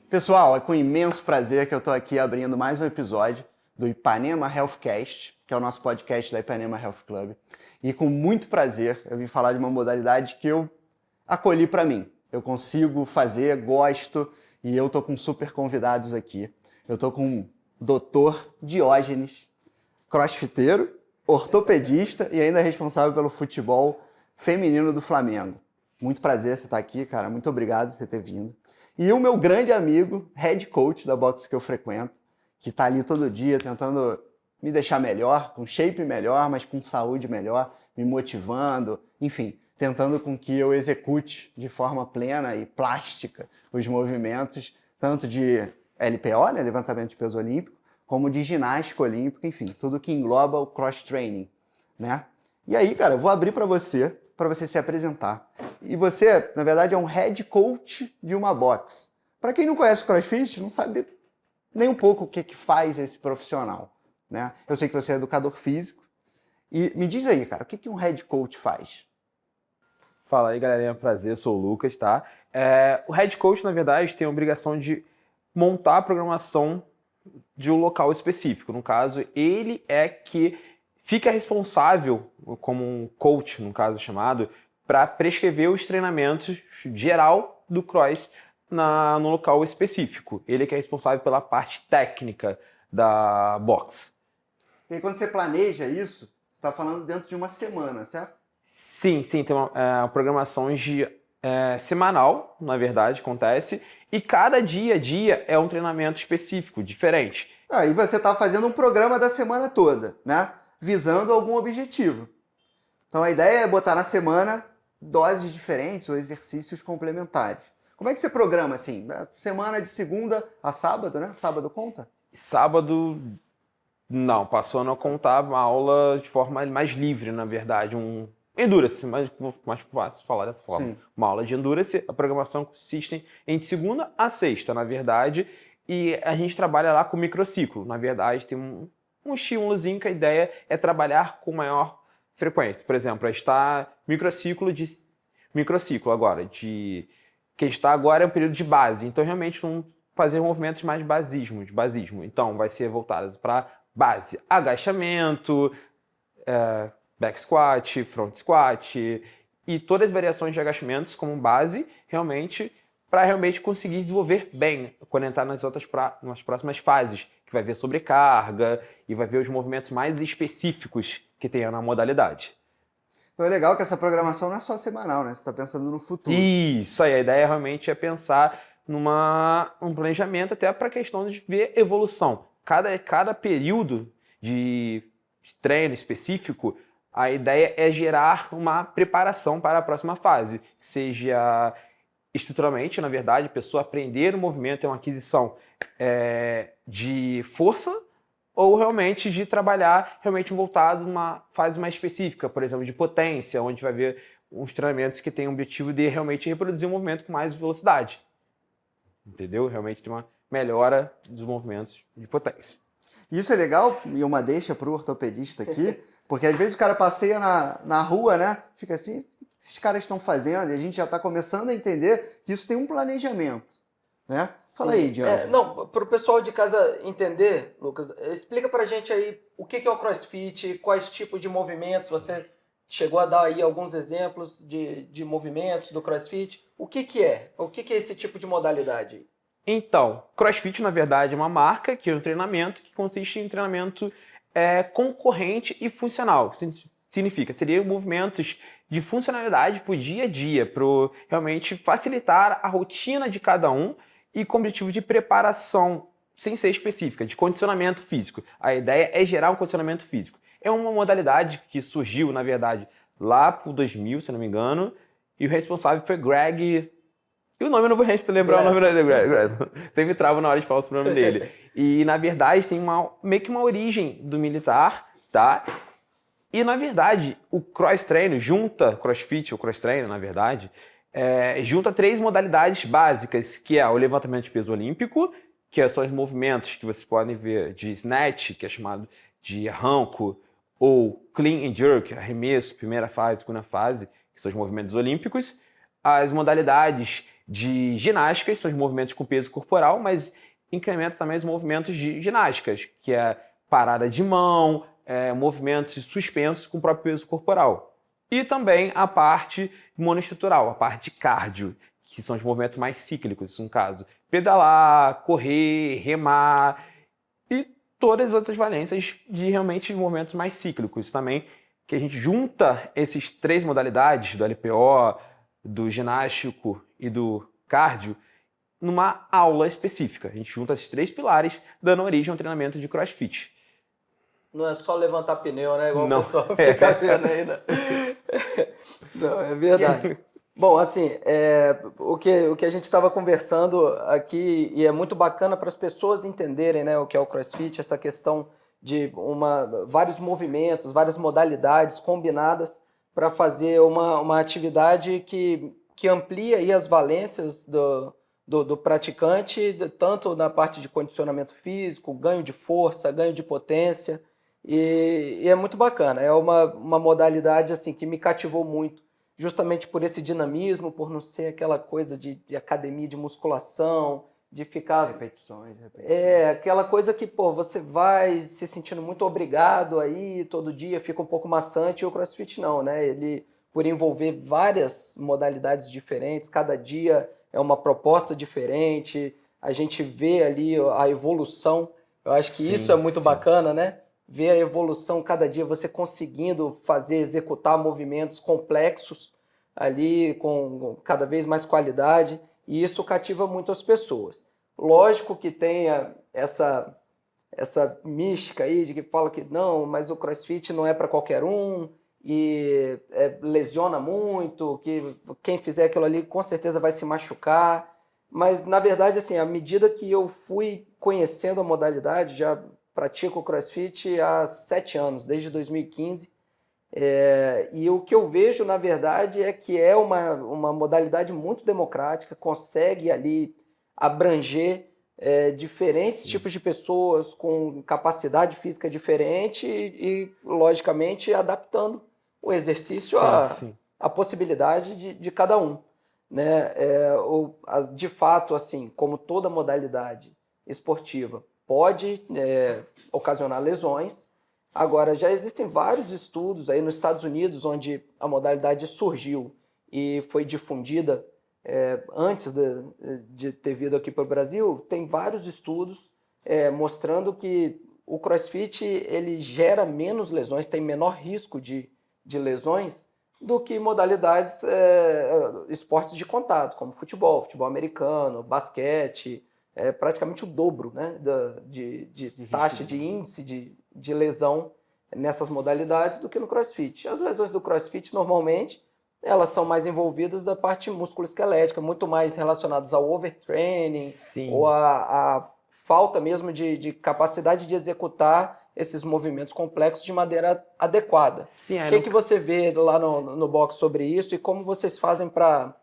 Pessoal, é com imenso prazer que eu estou aqui abrindo mais um episódio do Ipanema Healthcast, que é o nosso podcast da Ipanema Health Club. E com muito prazer eu vim falar de uma modalidade que eu acolhi para mim. Eu consigo fazer, gosto e eu estou com super convidados aqui. Eu estou com o Dr. Diógenes, crossfiteiro, ortopedista e ainda responsável pelo futebol feminino do Flamengo. Muito prazer você estar aqui, cara. Muito obrigado por você ter vindo. E o meu grande amigo, head coach da boxe que eu frequento, que está ali todo dia tentando me deixar melhor, com shape melhor, mas com saúde melhor, me motivando, enfim, tentando com que eu execute de forma plena e plástica os movimentos, tanto de LPO, né, levantamento de peso olímpico, como de ginástica olímpica, enfim, tudo que engloba o cross-training, né? E aí, cara, eu vou abrir para você se apresentar. E você, na verdade, é um head coach de uma box. Para quem não conhece o CrossFit, não sabe nem um pouco o que faz esse profissional, né? Eu sei que você é educador físico. E me diz aí, cara, o que um head coach faz? Fala aí, galerinha, prazer, eu sou o Lucas, tá? O head coach, na verdade, tem a obrigação de montar a programação de um local específico. No caso, ele é que fica responsável, como um coach, no caso chamado, para prescrever os treinamentos geral do cross no local específico. Ele que é responsável pela parte técnica da box. E quando você planeja isso, você está falando dentro de uma semana, certo? Sim, tem uma programação semanal, na verdade, acontece, e cada dia a dia é um treinamento específico, diferente. Aí você está fazendo um programa da semana toda, né? Visando algum objetivo. Então a ideia é botar na semana doses diferentes ou exercícios complementares. Como é que você programa assim? Semana de segunda a sábado, né? Sábado conta? Sábado, não. Passou a não contar uma aula de forma mais livre, na verdade. Um endurance, mais fácil falar dessa forma. Sim. Uma aula de endurance, a programação consiste em de segunda a sexta, na verdade. E a gente trabalha lá com microciclo. Na verdade, tem um estímulozinho que a ideia é trabalhar com maior frequência. Por exemplo, a gente está microciclo agora, que a gente está agora é um período de base. Então, realmente, vamos fazer movimentos mais de basismo. Então, vai ser voltados para base, agachamento, back squat, front squat e todas as variações de agachamentos como base, realmente, para realmente conseguir desenvolver bem, quando entrar nas próximas fases, que vai ver sobrecarga e vai ver os movimentos mais específicos que tem na modalidade. Então é legal que essa programação não é só semanal, né? Você está pensando no futuro. Isso aí, a ideia realmente é pensar um planejamento até para a questão de ver evolução. Cada período de treino específico, a ideia é gerar uma preparação para a próxima fase, seja estruturalmente, na verdade, a pessoa aprender o movimento é uma aquisição de força ou realmente de trabalhar realmente voltado numa fase mais específica, por exemplo, de potência, onde vai ver uns treinamentos que têm o objetivo de realmente reproduzir um movimento com mais velocidade. Entendeu? Realmente tem uma melhora dos movimentos de potência. Isso é legal e uma deixa para o ortopedista aqui, porque às vezes o cara passeia na rua, né? Fica assim, o que esses caras estão fazendo? E a gente já está começando a entender que isso tem um planejamento, né? Fala Sim. aí, Diogo. Não, para o pessoal de casa entender, Lucas, explica para a gente aí o que é o CrossFit, quais tipos de movimentos, você chegou a dar aí alguns exemplos de movimentos do CrossFit. O que é? O que é esse tipo de modalidade? Então, CrossFit, na verdade, é uma marca que é um treinamento que consiste em treinamento concorrente e funcional. Significa, seriam movimentos de funcionalidade para o dia a dia, para realmente facilitar a rotina de cada um e com o objetivo de preparação, sem ser específica, de condicionamento físico. A ideia é gerar um condicionamento físico. É uma modalidade que surgiu, na verdade, lá por 2000, se não me engano, e o responsável foi Greg. E o nome eu não vou lembrar o nome dele, Greg. Sempre travo na hora de falar o nome dele. E, na verdade, tem meio que uma origem do militar, tá? E, na verdade, o cross-treino junta, crossfit ou cross-treino, na verdade, junta 3 modalidades básicas, que é o levantamento de peso olímpico, que são os movimentos que vocês podem ver de snatch, que é chamado de arranco, ou clean and jerk, arremesso, primeira fase, segunda fase, que são os movimentos olímpicos. As modalidades de ginásticas, são os movimentos com peso corporal, mas incrementa também os movimentos de ginásticas, que é parada de mão, movimentos suspensos com o próprio peso corporal. E também a parte monoestrutural, a parte de cardio, que são os movimentos mais cíclicos, no caso. Pedalar, correr, remar e todas as outras valências de realmente movimentos mais cíclicos também, que a gente junta esses 3 modalidades, do LPO, do ginástico e do cardio, numa aula específica. A gente junta esses 3 pilares, dando origem ao treinamento de CrossFit. Não é só levantar pneu, né? Igual Não. o pessoal fica vendo aí, né? Não, é verdade. Bom, assim, o que a gente estava conversando aqui, e é muito bacana para as pessoas entenderem, né, o que é o CrossFit, essa questão de vários movimentos, várias modalidades combinadas para fazer uma atividade que amplia aí as valências do praticante, tanto na parte de condicionamento físico, ganho de força, ganho de potência, e é muito bacana. É uma modalidade assim, que me cativou muito, justamente por esse dinamismo, por não ser aquela coisa de academia de musculação, de ficar... Repetições. Aquela coisa que, você vai se sentindo muito obrigado aí, todo dia fica um pouco maçante, e o CrossFit não, né? Ele, por envolver várias modalidades diferentes, cada dia é uma proposta diferente, a gente vê ali a evolução. Eu acho que isso é muito bacana, né? Ver a evolução, cada dia você conseguindo executar movimentos complexos ali com cada vez mais qualidade, e isso cativa muito as pessoas. Lógico que tenha essa mística aí de que fala que não, mas o CrossFit não é para qualquer um e lesiona muito, que quem fizer aquilo ali com certeza vai se machucar. Mas, na verdade, assim, à medida que eu fui conhecendo a modalidade, já pratico o CrossFit há 7 anos, desde 2015, e o que eu vejo, na verdade, é que é uma modalidade muito democrática, consegue ali abranger diferentes tipos de pessoas com capacidade física diferente e logicamente, adaptando o exercício à possibilidade de cada um, né? De fato, assim, como toda modalidade esportiva, pode ocasionar lesões. Agora, já existem vários estudos aí nos Estados Unidos, onde a modalidade surgiu e foi difundida antes de ter vindo aqui para o Brasil. Tem vários estudos mostrando que o CrossFit ele gera menos lesões, tem menor risco de lesões do que modalidades, esportes de contato, como futebol americano, basquete, praticamente o dobro, né, de taxa de índice de lesão nessas modalidades do que no CrossFit. As lesões do CrossFit, normalmente, elas são mais envolvidas da parte musculoesquelética, muito mais relacionadas ao overtraining, ou a falta mesmo de capacidade de executar esses movimentos complexos de maneira adequada. O que você vê lá no box sobre isso e como vocês fazem para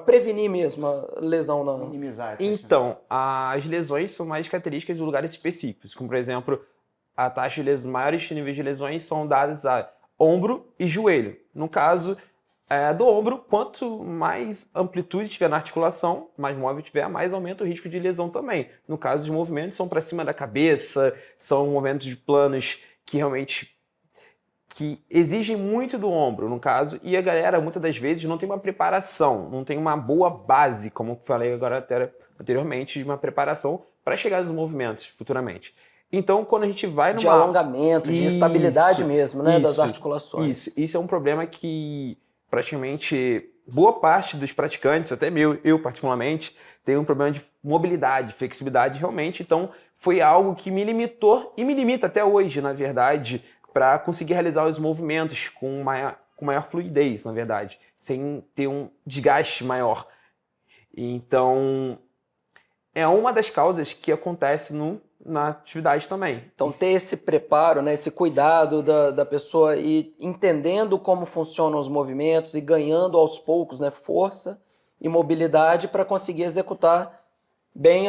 prevenir mesmo a lesão? Minimizar essa Então, as lesões são mais características de lugares específicos, como, por exemplo, a taxa de maiores níveis de lesões são dadas a ombro e joelho. No caso do ombro, quanto mais amplitude tiver na articulação, mais móvel tiver, mais aumenta o risco de lesão também. No caso, os movimentos são para cima da cabeça, são movimentos de planos que realmente exigem muito do ombro, no caso, e a galera, muitas das vezes, não tem uma preparação, não tem uma boa base, como eu falei agora anteriormente, de uma preparação para chegar aos movimentos futuramente. Então, quando a gente vai de alongamento, de estabilidade mesmo, né, das articulações. Isso é um problema que praticamente boa parte dos praticantes, até eu particularmente, tem um problema de mobilidade, flexibilidade realmente. Então, foi algo que me limitou e me limita até hoje, na verdade, para conseguir realizar os movimentos com maior fluidez, na verdade, sem ter um desgaste maior. Então, é uma das causas que acontece na atividade também. Então, ter esse preparo, né, esse cuidado da pessoa e entendendo como funcionam os movimentos e ganhando aos poucos, né, força e mobilidade para conseguir executar bem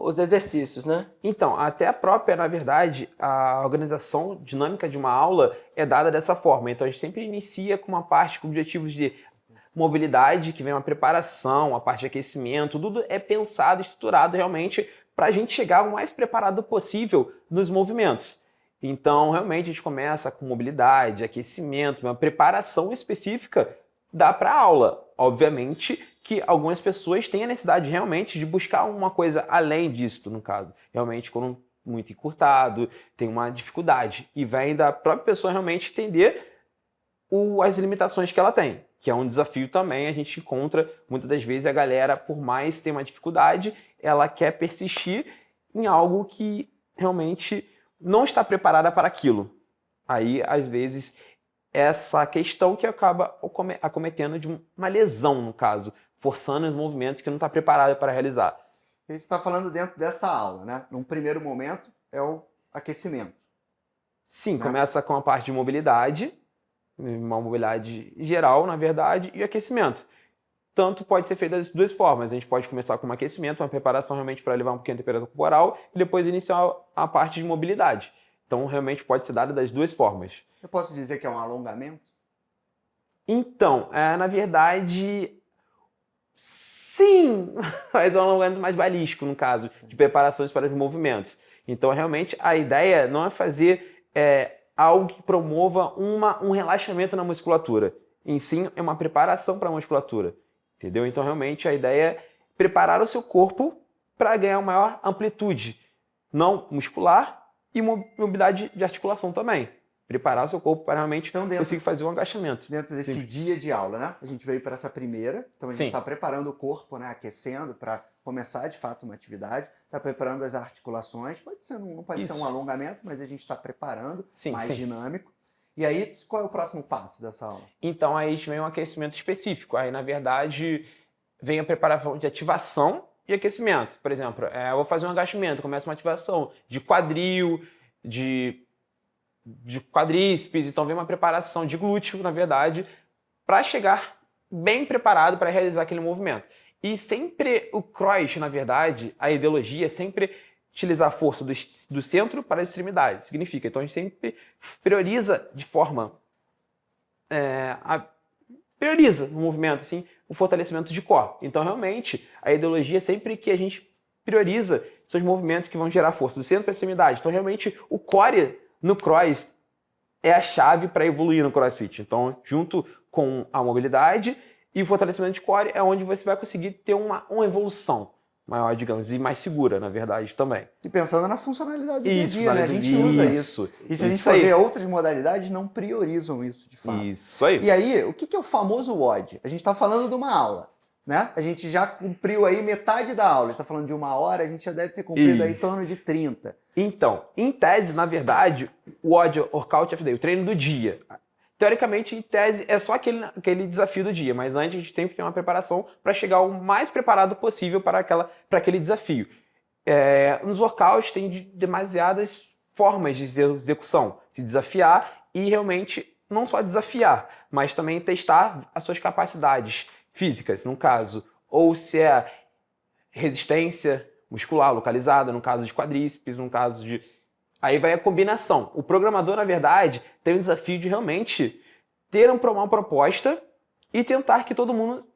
os exercícios, né? Então, até a própria, na verdade, a organização dinâmica de uma aula é dada dessa forma. Então, a gente sempre inicia com uma parte com objetivos de mobilidade, que vem uma preparação, a parte de aquecimento, tudo é pensado, estruturado realmente para a gente chegar o mais preparado possível nos movimentos. Então, realmente, a gente começa com mobilidade, aquecimento, uma preparação específica dá para a aula. Obviamente que algumas pessoas têm a necessidade realmente de buscar uma coisa além disso, no caso. Realmente, quando muito encurtado, tem uma dificuldade. E vem da própria pessoa realmente entender as limitações que ela tem, que é um desafio também. A gente encontra, muitas das vezes, a galera, por mais ter uma dificuldade, ela quer persistir em algo que realmente não está preparada para aquilo. Aí, às vezes, essa questão que acaba acometendo de uma lesão, no caso, forçando os movimentos que não está preparado para realizar. A gente está falando dentro dessa aula, né? Num primeiro momento é o aquecimento. Sim, né? Começa com a parte de mobilidade, uma mobilidade geral, na verdade, e aquecimento. Tanto pode ser feito das duas formas. A gente pode começar com um aquecimento, uma preparação realmente para levar um pouquinho a temperatura corporal e depois iniciar a parte de mobilidade. Então, realmente pode ser dado das duas formas. Eu posso dizer que é um alongamento? Então, na verdade, sim, mas é um alongamento mais balístico, no caso, de preparações para os movimentos. Então, realmente, a ideia não é fazer algo que promova um relaxamento na musculatura. Em si, é uma preparação para a musculatura. Entendeu? Então, realmente, a ideia é preparar o seu corpo para ganhar uma maior amplitude, não muscular e mobilidade de articulação também. Preparar o seu corpo para realmente conseguir fazer um agachamento. Dentro desse dia de aula, né? A gente veio para essa primeira, então a gente está preparando o corpo, né? Aquecendo para começar de fato uma atividade, está preparando as articulações, não pode ser um alongamento, mas a gente está preparando, mais dinâmico. E aí, qual é o próximo passo dessa aula? Então, aí vem um aquecimento específico. Aí, na verdade, vem a preparação de ativação e aquecimento. Por exemplo, eu vou fazer um agachamento, começa uma ativação de quadril, de quadríceps, então vem uma preparação de glúteo, na verdade, para chegar bem preparado para realizar aquele movimento. E sempre o cross, na verdade, a ideologia é sempre utilizar a força do centro para as extremidades. Significa, então a gente sempre prioriza de forma... prioriza no movimento, assim, o fortalecimento de core. Então, realmente, a ideologia é sempre que a gente prioriza seus movimentos que vão gerar força do centro para a extremidade. Então, realmente, o core no cross é a chave para evoluir no CrossFit. Então, junto com a mobilidade e o fortalecimento de core é onde você vai conseguir ter uma evolução maior, digamos, e mais segura, na verdade, também. E pensando na funcionalidade do dia a dia, né? A gente usa isso. E se a gente for ver outras modalidades, não priorizam isso, de fato. Isso aí. E aí, o que é o famoso WOD? A gente está falando de uma aula, né? A gente já cumpriu aí metade da aula. A gente está falando de 1 hora, a gente já deve ter cumprido aí em torno de 30. Então, em tese, na verdade, o WOD, Workout of the Day, o treino do dia, teoricamente, em tese, é só aquele desafio do dia, mas antes a gente tem que ter uma preparação para chegar o mais preparado possível para aquele desafio. Nos workouts tem demasiadas formas de execução, se desafiar e realmente não só desafiar, mas também testar as suas capacidades físicas, no caso, ou se é resistência muscular localizada, no caso de quadríceps, no caso de... Aí vai a combinação. O programador, na verdade, tem o desafio de realmente ter uma proposta e tentar que todo mundo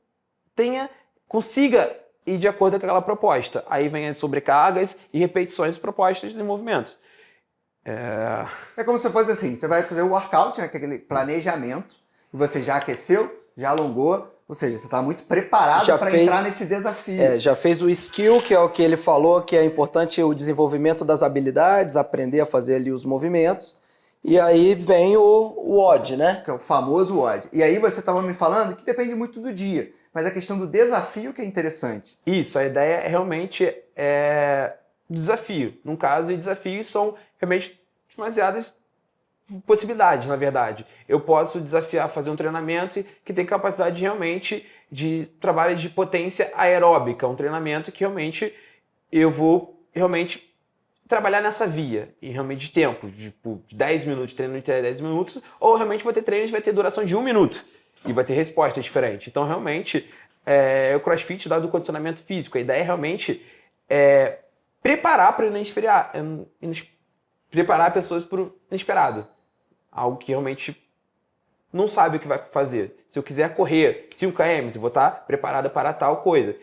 consiga ir de acordo com aquela proposta. Aí vem as sobrecargas e repetições propostas de movimentos. É como se fosse assim, você vai fazer o workout, né, aquele planejamento, e você já aqueceu, já alongou, ou seja, você está muito preparado para entrar nesse desafio. Já fez o skill, que é o que ele falou, que é importante o desenvolvimento das habilidades, aprender a fazer ali os movimentos. E aí vem o WOD, né? Que é o famoso WOD. E aí você estava me falando que depende muito do dia, mas a questão do desafio que é interessante. Isso, a ideia é realmente desafio. No caso, desafios são realmente demasiadas possibilidades, na verdade. Eu posso desafiar fazer um treinamento que tem capacidade realmente de trabalho de potência aeróbica, um treinamento que realmente eu vou realmente trabalhar nessa via, e realmente de tempo, de 10 minutos, treino de 10 minutos, ou realmente vou ter treinos que vai ter duração de 1 minuto, e vai ter resposta diferente. Então, realmente, o CrossFit dá do condicionamento físico. A ideia é realmente preparar para preparar pessoas para o inesperado. Algo que realmente não sabe o que vai fazer. Se eu quiser correr 5 km, eu vou estar preparado para tal coisa.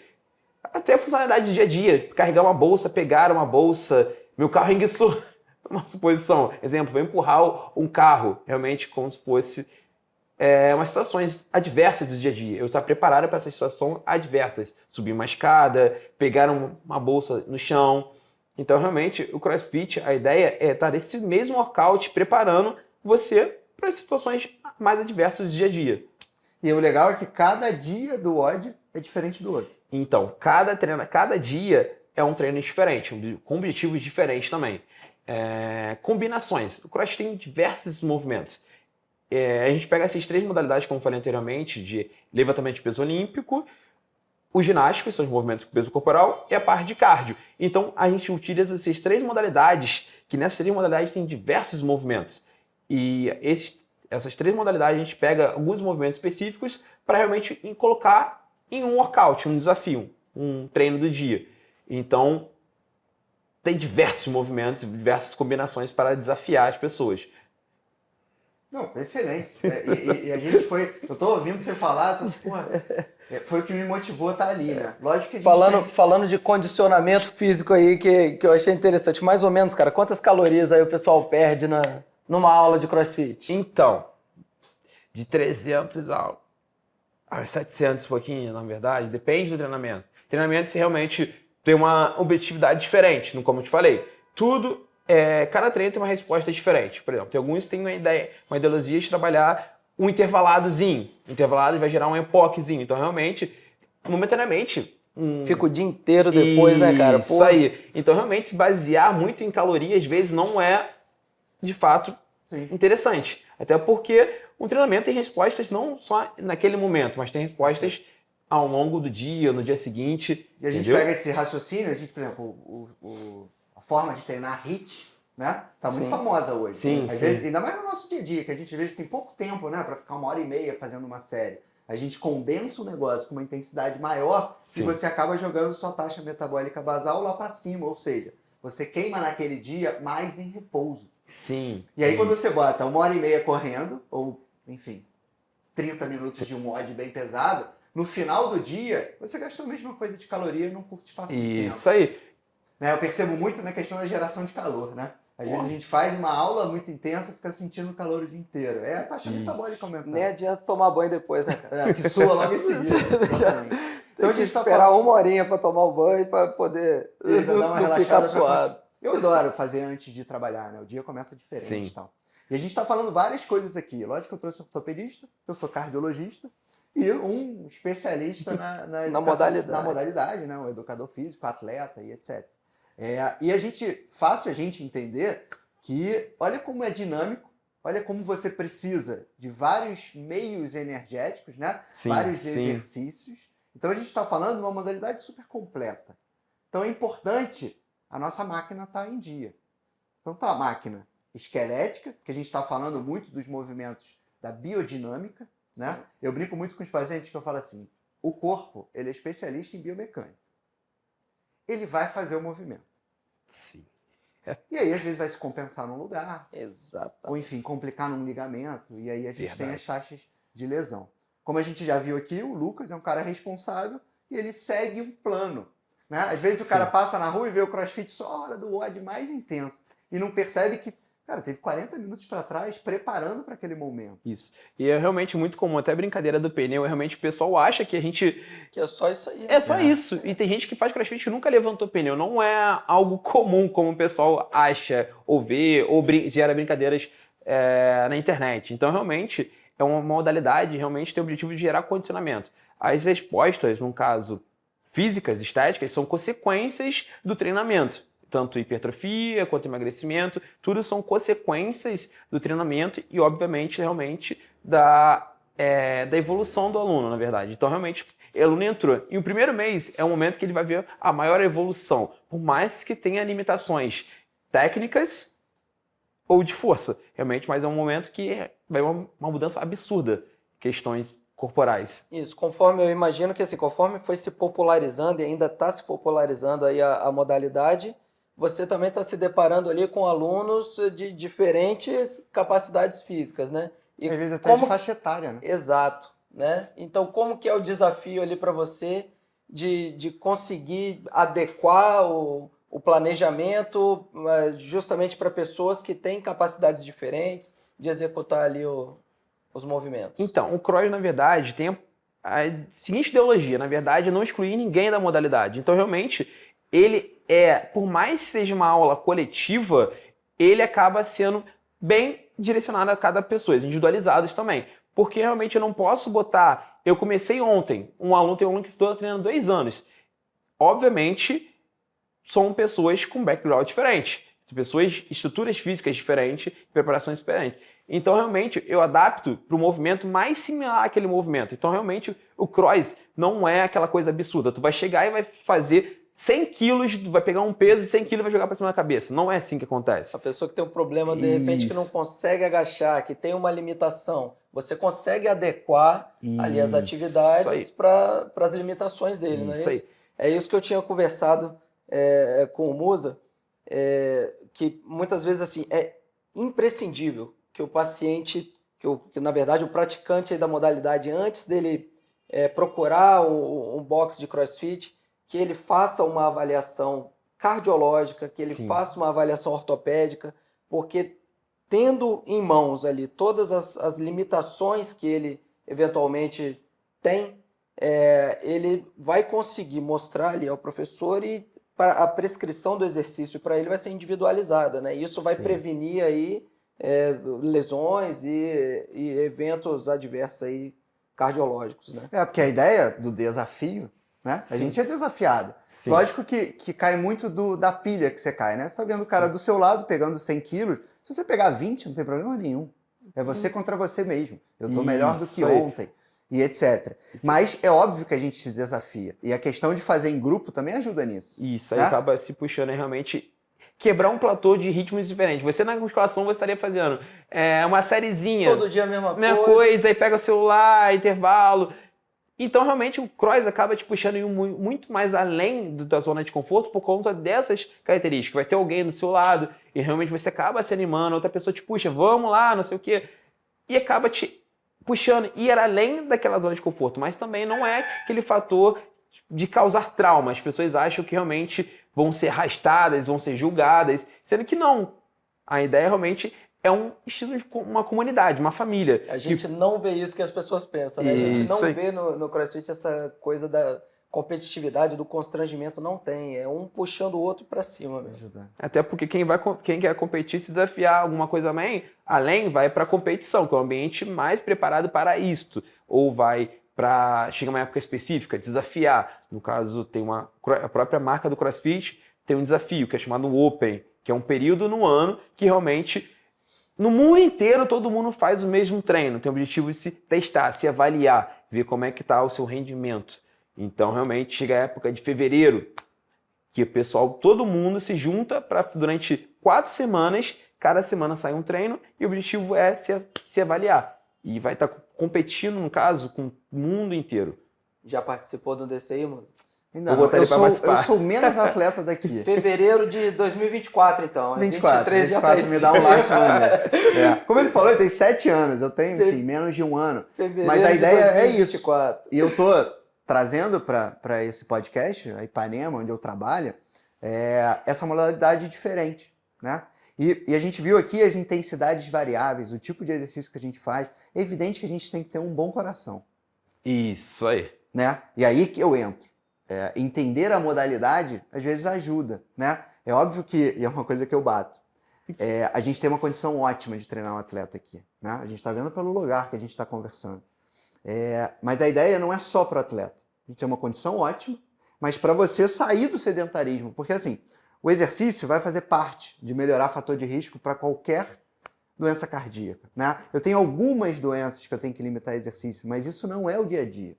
Até a funcionalidade do dia a dia, carregar uma bolsa, pegar uma bolsa, meu carro enguiçou, uma suposição. Exemplo, vou empurrar um carro, realmente como se fosse umas situações adversas do dia a dia. Eu estou preparado para essas situações adversas. Subir uma escada, pegar uma bolsa no chão. Então, realmente, o CrossFit, a ideia é estar nesse mesmo workout preparando você para as situações mais adversas do dia a dia. E o legal é que cada dia do WOD é diferente do outro. Então, cada dia é um treino diferente, com objetivos diferentes também. Combinações. O CrossFit tem diversos movimentos. A gente pega essas 3 modalidades, como eu falei anteriormente, de levantamento de peso olímpico, os ginásticos, são os movimentos com peso corporal, e a parte de cardio. Então, a gente utiliza essas 3 modalidades, que nessas 3 modalidades tem diversos movimentos. E essas 3 modalidades, a gente pega alguns movimentos específicos para realmente colocar em um workout, um desafio, um treino do dia. Então, tem diversos movimentos, diversas combinações para desafiar as pessoas. Não, excelente. E a gente foi... Eu tô ouvindo você falar, foi o que me motivou a estar ali, né? Lógico que a gente falando de condicionamento físico aí, que eu achei interessante. Mais ou menos, cara, quantas calorias aí o pessoal perde numa aula de CrossFit? Então, de 300 aos 700 e pouquinho, na verdade, depende do treinamento. Treinamento, se realmente tem uma objetividade diferente, como eu te falei. Cada treino tem uma resposta diferente. Por exemplo, tem alguns que têm uma ideologia de trabalhar um intervaladozinho. O intervalado vai gerar um epoquezinho. Então, realmente, momentaneamente... Fica o dia inteiro depois, né, cara? Isso aí. Então, realmente, se basear muito em caloria, às vezes, não é, de fato, interessante. Até porque um treinamento tem respostas não só naquele momento, mas tem respostas ao longo do dia, no dia seguinte. E a gente pega esse raciocínio, por exemplo, a forma de treinar HIIT, né? Tá muito famosa hoje. Sim, às vezes, ainda mais no nosso dia a dia, que a gente às vezes tem pouco tempo, né, para ficar 1h30 fazendo uma série. A gente condensa o negócio com uma intensidade maior e você acaba jogando sua taxa metabólica basal lá para cima, ou seja, você queima naquele dia mais em repouso. Sim. E aí quando você bota 1h30 correndo, ou enfim, 30 minutos de um WOD bem pesado, no final do dia, você gastou a mesma coisa de caloria num curto espaço de tempo. Isso aí. Né, eu percebo muito na questão da geração de calor, né? Às vezes a gente faz uma aula muito intensa e fica sentindo calor o dia inteiro. É a taxa metabólica aumentando. Nem adianta tomar banho depois, né, cara? Que sua logo em seguida. Então a gente esperar 1h para tomar o banho para poder não ficar suado. Eu adoro fazer antes de trabalhar, né? O dia começa diferente e tal. E a gente está falando várias coisas aqui. Lógico que eu trouxe um ortopedista, eu sou cardiologista e um especialista na modalidade, né? Um educador físico, atleta e etc. E fácil a gente entender que olha como é dinâmico, olha como você precisa de vários meios energéticos, né? Vários exercícios. Então a gente está falando de uma modalidade super completa. Então é importante a nossa máquina estar em dia. Então tá a máquina esquelética, porque a gente está falando muito dos movimentos da biodinâmica, né? Eu brinco muito com os pacientes que eu falo assim, o corpo, ele é especialista em biomecânica. Ele vai fazer o movimento. Sim. E aí, às vezes, vai se compensar num lugar. Exato. Ou, enfim, complicar num ligamento. E aí a gente tem as taxas de lesão. Como a gente já viu aqui, o Lucas é um cara responsável e ele segue um plano. Né? Às vezes o cara passa na rua e vê o CrossFit só a hora do WOD mais intenso. E não percebe que, cara, teve 40 minutos para trás preparando para aquele momento. Isso. E é realmente muito comum, até brincadeira do pneu, realmente o pessoal acha que a gente... Que é só isso aí. É só isso. E tem gente que faz CrossFit que nunca levantou pneu. Não é algo comum como o pessoal acha, ou vê, ou gera brincadeiras na internet. Então, realmente, é uma modalidade, realmente tem o objetivo de gerar condicionamento. As respostas, no caso, físicas, estéticas, são consequências do treinamento. Tanto hipertrofia quanto emagrecimento, tudo são consequências do treinamento e, obviamente, realmente da evolução do aluno, na verdade. Então, realmente, o aluno entrou. E o primeiro mês é o momento que ele vai ver a maior evolução, por mais que tenha limitações técnicas ou de força. Realmente, mas é um momento que vai uma mudança absurda, questões corporais. Isso, conforme eu imagino que assim, conforme foi se popularizando e ainda está se popularizando aí a modalidade, você também está se deparando ali com alunos de diferentes capacidades físicas, né? E às vezes até de faixa etária, né? Exato, né? Então, como que é o desafio ali para você de conseguir adequar o planejamento justamente para pessoas que têm capacidades diferentes de executar ali os movimentos? Então, o cross, na verdade, tem a seguinte ideologia, na verdade, é não excluir ninguém da modalidade. Então, realmente, ele por mais que seja uma aula coletiva, ele acaba sendo bem direcionado a cada pessoa, individualizados também. Porque realmente eu não posso botar... Eu comecei ontem, tem um aluno que estou treinando 2 anos. Obviamente, são pessoas com background diferente. Pessoas, estruturas físicas diferentes, preparações diferentes. Então, realmente, eu adapto para o movimento mais similar àquele movimento. Então, realmente, o cross não é aquela coisa absurda. Tu vai chegar e vai fazer 100 quilos, vai pegar um peso de 100 quilos e vai jogar para cima da cabeça. Não é assim que acontece. A pessoa que tem um problema, de repente, que não consegue agachar, que tem uma limitação, você consegue adequar ali as atividades para as limitações dele, não é isso? É isso que eu tinha conversado com o Musa, que muitas vezes assim, é imprescindível que o paciente, que na verdade o praticante da modalidade, antes dele procurar um box de CrossFit, que ele faça uma avaliação cardiológica, que ele faça uma avaliação ortopédica, porque tendo em mãos ali todas as limitações que ele eventualmente tem, ele vai conseguir mostrar ali ao professor e a prescrição do exercício para ele vai ser individualizada, né? Isso vai prevenir aí lesões e eventos adversos aí cardiológicos, né? Porque a ideia do desafio, né? A gente é desafiado. Sim. Lógico que cai muito da pilha que você cai, né? Você tá vendo o cara do seu lado pegando 100 quilos, se você pegar 20, não tem problema nenhum. É você contra você mesmo. Eu tô melhor do que ontem. E etc. Mas é óbvio que a gente se desafia. E a questão de fazer em grupo também ajuda nisso. Isso, aí acaba se puxando realmente quebrar um platô de ritmos diferentes. Você na musculação você estaria fazendo uma sériezinha. Todo dia a mesma coisa. Aí pega o celular, intervalo. Então realmente o cross acaba te puxando muito mais além da zona de conforto por conta dessas características. Vai ter alguém do seu lado e realmente você acaba se animando, outra pessoa te puxa, vamos lá, não sei o quê. E acaba te puxando, ir além daquela zona de conforto, mas também não é aquele fator de causar trauma. As pessoas acham que realmente vão ser arrastadas, vão ser julgadas, sendo que não. A ideia realmente é um estilo de uma comunidade, uma família. A gente não vê isso que as pessoas pensam, né? A gente não vê no CrossFit essa coisa da competitividade, do constrangimento, não tem. É um puxando o outro para cima mesmo. Até porque quem quer competir, se desafiar alguma coisa além vai para a competição, que é o ambiente mais preparado para isto. Ou vai para, chega uma época específica, desafiar. No caso, a própria marca do CrossFit tem um desafio, que é chamado Open, que é um período no ano que realmente, no mundo inteiro, todo mundo faz o mesmo treino. Tem o objetivo de se testar, se avaliar, ver como é que está o seu rendimento. Então, realmente, chega a época de fevereiro, que o pessoal, todo mundo se junta para durante 4 semanas, cada semana sai um treino e o objetivo é se avaliar. E vai estar competindo, no caso, com o mundo inteiro. Já participou do desse aí, mano? Ainda não. Eu sou menos atleta daqui. Fevereiro de 2024, então. 24 me dá um laço maneiro. Como ele falou, ele tem 7 anos. Eu tenho, enfim, menos de 1 ano. Mas a ideia é isso. E eu tô trazendo para esse podcast, a Ipanema, onde eu trabalho, essa modalidade diferente, né? E a gente viu aqui as intensidades variáveis, o tipo de exercício que a gente faz. É evidente que a gente tem que ter um bom coração. Isso aí. Né? E aí que eu entro. Entender a modalidade, às vezes, ajuda, né? É óbvio que, e é uma coisa que eu bato, a gente tem uma condição ótima de treinar um atleta aqui, né? A gente está vendo pelo lugar que a gente está conversando. Mas a ideia não é só para o atleta. A gente tem uma condição ótima, mas para você sair do sedentarismo. Porque assim, o exercício vai fazer parte de melhorar fator de risco para qualquer doença cardíaca, né? Eu tenho algumas doenças que eu tenho que limitar exercício, mas isso não é o dia a dia.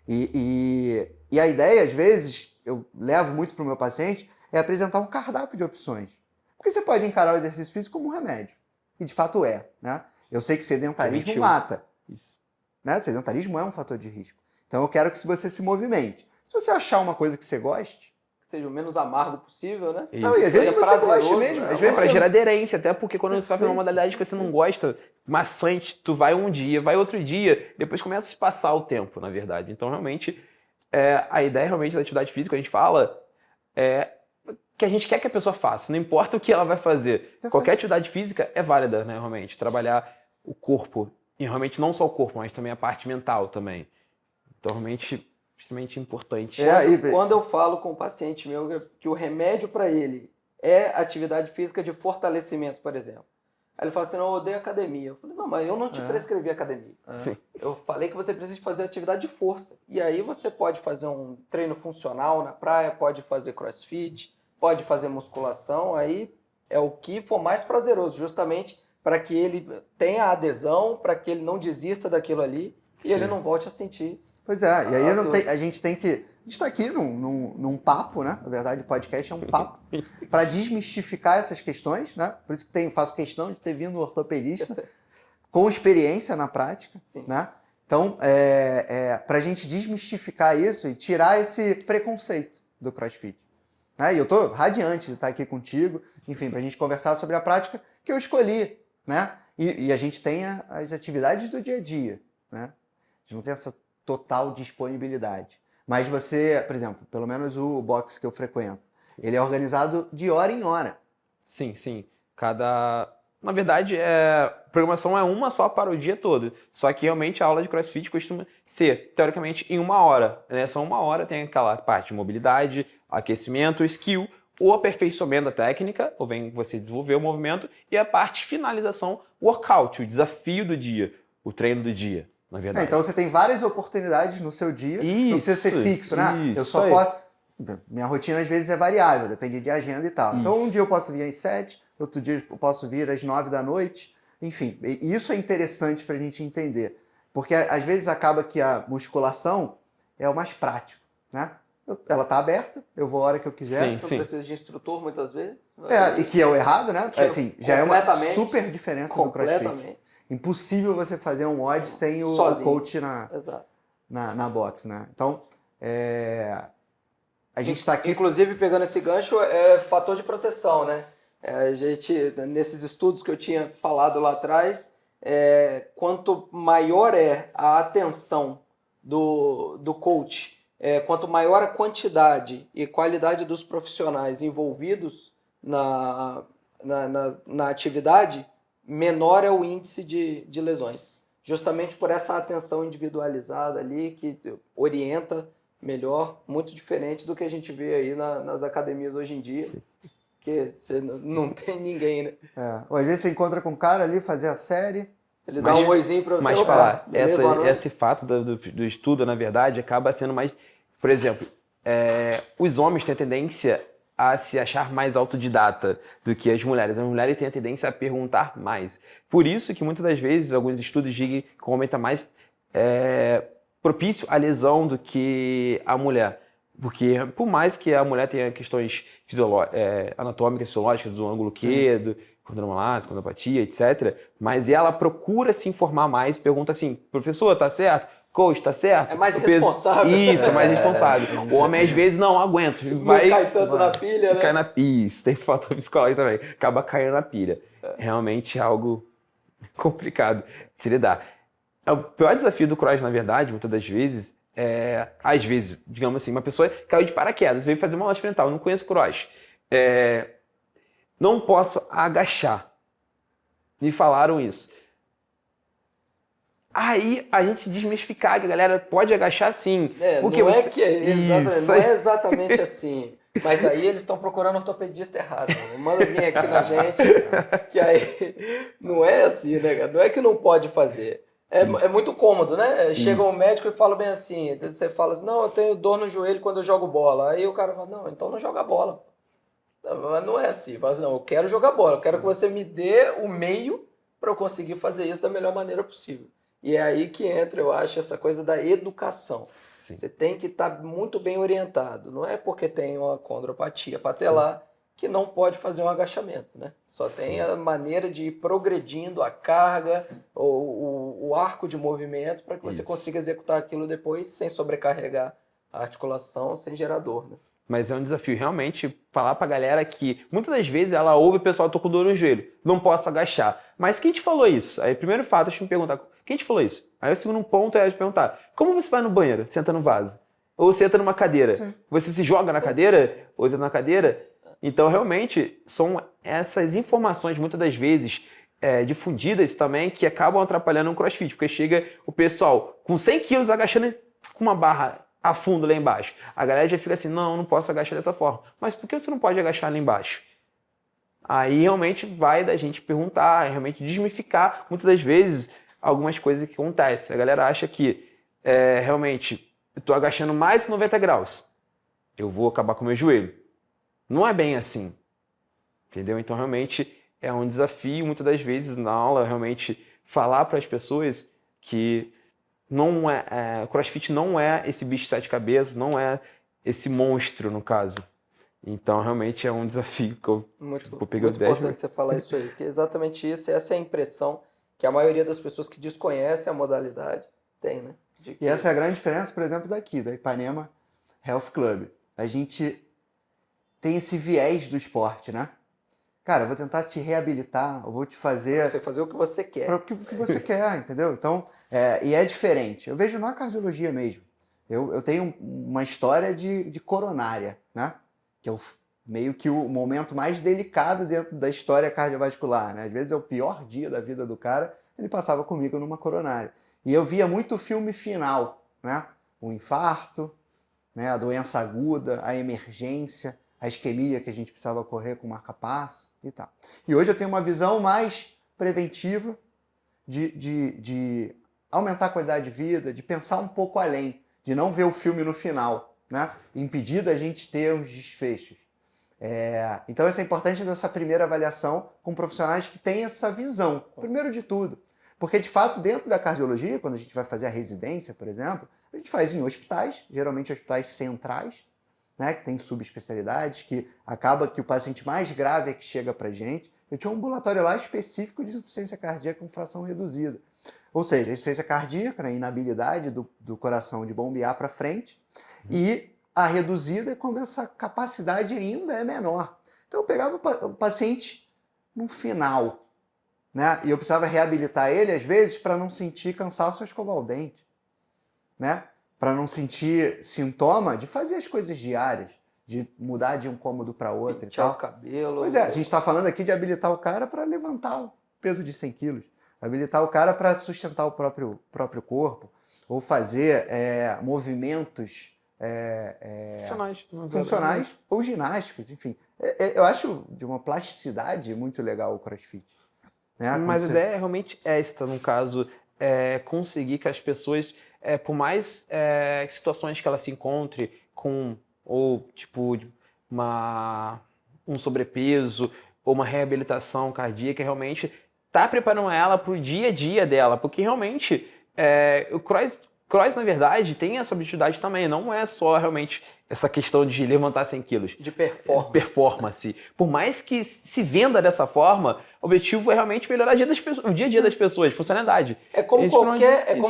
E a ideia, às vezes, eu levo muito para o meu paciente, é apresentar um cardápio de opções. Porque você pode encarar o exercício físico como um remédio. E de fato né? Eu sei que sedentarismo mata. Isso. Né? Sedentarismo é um fator de risco. Então eu quero que você se movimente. Se você achar uma coisa que você goste, que seja o menos amargo possível, né? Isso. Não, e às vezes Seja você gosta prazeroso, mesmo. né? Às vezes Pra você... gerar aderência, até porque quando você vai fazer uma Perfeito. modalidade que você não gosta, maçante, tu vai um dia, vai outro dia, depois começa a se passar o tempo, na verdade. Então, realmente, a ideia realmente da atividade física, a gente fala, é que a gente quer que a pessoa faça, não importa o que ela vai fazer. Perfeito. Qualquer atividade física é válida, né, realmente. Trabalhar o corpo, e realmente não só o corpo, mas também a parte mental também. Então, realmente, extremamente importante. Quando eu falo com o paciente meu que o remédio para ele é atividade física de fortalecimento, por exemplo. Aí ele fala assim, não, eu odeio academia. Eu falei, não, mas eu não te prescrevi academia. Sim. Eu falei que você precisa fazer atividade de força. E aí você pode fazer um treino funcional na praia, pode fazer crossfit, pode fazer musculação, aí é o que for mais prazeroso, justamente para que ele tenha adesão, para que ele não desista daquilo ali e Sim. ele não volte a sentir. Pois é, e aí a gente tem que... A gente está aqui num papo, né? Na verdade, o podcast é um papo para desmistificar essas questões, né? Por isso que faço questão de ter vindo um ortopedista com experiência na prática, Sim. né? Então, para a gente desmistificar isso e tirar esse preconceito do CrossFit. Né? E eu estou radiante de estar aqui contigo, enfim, para a gente conversar sobre a prática que eu escolhi, né? E a gente tem as atividades do dia a dia, né? A gente não tem essa total disponibilidade. Mas você, por exemplo, pelo menos o box que eu frequento, ele é organizado de hora em hora. Sim, sim. Na verdade, a programação é uma só para o dia todo. Só que realmente a aula de CrossFit costuma ser, teoricamente, em 1 hora. Nessa 1 hora tem aquela parte de mobilidade, aquecimento, skill, o aperfeiçoamento da técnica, ou vem você desenvolver o movimento, e a parte de finalização, workout, o desafio do dia, o treino do dia, na verdade. Então você tem várias oportunidades no seu dia, não precisa ser fixo, né? Eu só aí. posso... Minha rotina às vezes é variável, depende de agenda e tal. Então um dia eu posso vir às 7, outro dia eu posso vir às 9 da noite, enfim. E isso é interessante para a gente entender, porque às vezes acaba que a musculação é o mais prático, né? Ela está aberta, eu vou a hora que eu quiser. Não precisa de instrutor muitas vezes. E que é o errado, né? Assim, já é uma super diferença do CrossFit. Impossível você fazer um WOD sem o coach na box, né? Então, a gente está aqui... Inclusive, pegando esse gancho, é fator de proteção, né? A gente, nesses estudos que eu tinha falado lá atrás, quanto maior é a atenção do coach, quanto maior a quantidade e qualidade dos profissionais envolvidos na atividade, menor é o índice de lesões. Justamente por essa atenção individualizada ali, que orienta melhor, muito diferente do que a gente vê aí nas academias hoje em dia. Sim. Que você não tem ninguém, né? Ou às vezes você encontra com um cara ali, fazer a série... Ele dá um oizinho pra você. Mas falar, esse fato do estudo, na verdade, acaba sendo mais... Por exemplo, os homens têm a tendência a se achar mais autodidata do que as mulheres. As mulheres têm a tendência a perguntar mais. Por isso que muitas das vezes alguns estudos dizem que o homem está mais propício à lesão do que a mulher. Porque por mais que a mulher tenha questões anatômicas, fisiológicas, do ângulo Q, condromalácia, condropatia, etc., mas ela procura se informar mais, pergunta assim, professor, tá certo? Coach, tá certo? É mais responsável. Isso, é mais responsável. O homem, às vezes, não aguento. Vai, cai tanto na pilha, né? Cai na pilha. Isso, tem esse fator psicológico também. Acaba caindo na pilha. Realmente é algo complicado de se lidar. O pior desafio do cross, na verdade, muitas das vezes, às vezes, digamos assim, uma pessoa caiu de paraquedas, veio fazer uma aula experimental, não conheço cross. Não posso agachar. Me falaram isso. Aí a gente desmistificar que a galera pode agachar sim. Porque não é exatamente assim. Mas aí eles estão procurando ortopedista errado. Manda vir aqui na gente, que aí não é assim, né? Não é que não pode fazer. É muito cômodo, né? Chega um médico e fala bem assim, você fala assim, não, eu tenho dor no joelho quando eu jogo bola. Aí o cara fala, não, então não joga bola. Mas não é assim. Fala assim, não, eu quero jogar bola, eu quero que você me dê o meio para eu conseguir fazer isso da melhor maneira possível. E é aí que entra, eu acho, essa coisa da educação. Sim. Você tem que estar muito bem orientado. Não é porque tem uma condropatia patelar que não pode fazer um agachamento, né? Só tem a maneira de ir progredindo a carga, o arco de movimento, para que você consiga executar aquilo depois sem sobrecarregar a articulação, sem gerar dor, né? Mas é um desafio realmente falar pra galera que muitas das vezes ela ouve o pessoal, tô com dor no joelho, não posso agachar. Mas quem te falou isso? Aí primeiro fato, deixa eu me perguntar, quem te falou isso? Aí o segundo ponto é te perguntar, como você vai no banheiro? Senta no vaso? Ou senta numa cadeira? Sim. Você se joga na cadeira? Ou senta na cadeira? Então realmente são essas informações muitas das vezes difundidas também que acabam atrapalhando o CrossFit, porque chega o pessoal com 100 quilos agachando com uma barra a fundo lá embaixo. A galera já fica assim, não posso agachar dessa forma. Mas por que você não pode agachar lá embaixo? Aí realmente vai da gente perguntar, realmente desmificar, muitas das vezes, algumas coisas que acontecem. A galera acha que realmente eu estou agachando mais de 90 graus, eu vou acabar com o meu joelho. Não é bem assim, entendeu? Então realmente é um desafio, muitas das vezes na aula, realmente falar para as pessoas que não o CrossFit não é esse bicho de 7 cabeças, não é esse monstro, no caso. Então, realmente é um desafio que eu Muito peguei o 10. importante você falar isso aí, porque é exatamente isso, essa é a impressão que a maioria das pessoas que desconhecem a modalidade tem, né? E essa é a grande diferença, por exemplo, daqui, da Ipanema Health Club. A gente tem esse viés do esporte, né? Cara, eu vou tentar te reabilitar, eu vou te fazer... Você fazer o que você quer. Para o que você quer, entendeu? Então, e é diferente. Eu vejo na cardiologia mesmo. Eu tenho uma história de coronária, né? Que é meio que o momento mais delicado dentro da história cardiovascular, né? Às vezes é o pior dia da vida do cara, ele passava comigo numa coronária. E eu via muito filme final, né? O infarto, né? A doença aguda, a emergência, a isquemia que a gente precisava correr com marca-passo e tal. E hoje eu tenho uma visão mais preventiva de aumentar a qualidade de vida, de pensar um pouco além, de não ver o filme no final, né? Impedir da gente ter uns desfechos. Então isso é importante dessa primeira avaliação com profissionais que têm essa visão, primeiro de tudo. Porque, de fato, dentro da cardiologia, quando a gente vai fazer a residência, por exemplo, a gente faz em hospitais, geralmente hospitais centrais, né, que tem subespecialidades, que acaba que o paciente mais grave é que chega pra gente. Eu tinha um ambulatório lá específico de insuficiência cardíaca com fração reduzida. Ou seja, a insuficiência cardíaca, né, a inabilidade do coração de bombear para frente, e a reduzida é quando essa capacidade ainda é menor. Então eu pegava o paciente no final, né, e eu precisava reabilitar ele, às vezes, para não sentir cansaço ao escovar o dente, né? Para não sentir sintoma de fazer as coisas diárias, de mudar de um cômodo para outro e tal. O cabelo. Pois é, a gente está falando aqui de habilitar o cara para levantar o peso de 100 quilos, habilitar o cara para sustentar o próprio corpo, ou fazer movimentos funcionais ou ginásticos, enfim. Eu acho de uma plasticidade muito legal o CrossFit. Né? Mas a ideia realmente é esta, no caso, conseguir que as pessoas, por mais situações que ela se encontre com, ou tipo, um sobrepeso, ou uma reabilitação cardíaca, realmente tá preparando ela para o dia a dia dela, porque realmente o cross, na verdade, tem essa habilidade também, não é só realmente essa questão de levantar 100 quilos. De performance. Né? Por mais que se venda dessa forma, o objetivo é realmente melhorar o dia a dia das pessoas, funcionalidade. É como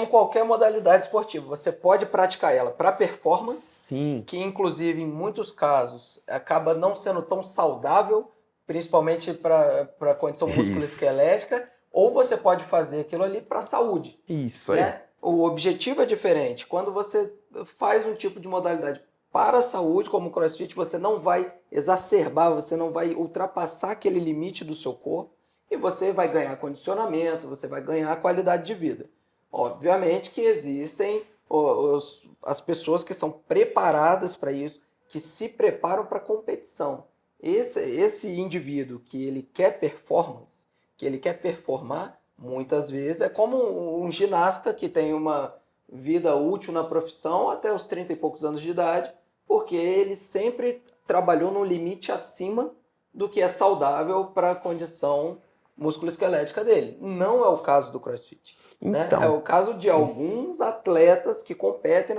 qualquer modalidade esportiva. Você pode praticar ela para performance, sim, que inclusive em muitos casos acaba não sendo tão saudável, principalmente para a condição musculoesquelética, ou você pode fazer aquilo ali para saúde. Isso né? aí. O objetivo é diferente. Quando você faz um tipo de modalidade para a saúde, como o CrossFit, você não vai exacerbar, você não vai ultrapassar aquele limite do seu corpo e você vai ganhar condicionamento, você vai ganhar qualidade de vida. Obviamente que existem as pessoas que são preparadas para isso, que se preparam para a competição. Esse indivíduo que ele quer performance, que ele quer performar, muitas vezes é como um ginasta que tem uma vida útil na profissão até os 30 e poucos anos de idade, porque ele sempre trabalhou no limite acima do que é saudável para a condição musculoesquelética dele. Não é o caso do CrossFit. Então, né? É o caso de alguns atletas que competem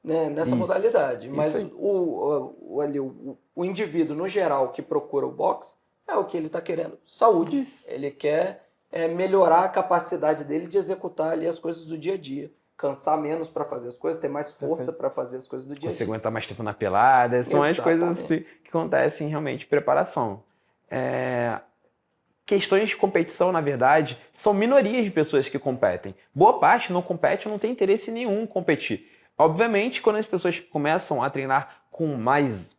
nessa modalidade. Mas o indivíduo, no geral, que procura o boxe, é o que ele está querendo. Saúde. Ele quer melhorar a capacidade dele de executar ali as coisas do dia a dia. cansar menos para fazer as coisas, ter mais força para fazer as coisas do dia a Você dia. aguentar mais tempo na pelada, são as coisas Exatamente. assim, que acontecem realmente em preparação. Questões de competição, na verdade, são minorias de pessoas que competem. Boa parte não compete, não tem interesse nenhum em competir. Obviamente, quando as pessoas começam a treinar com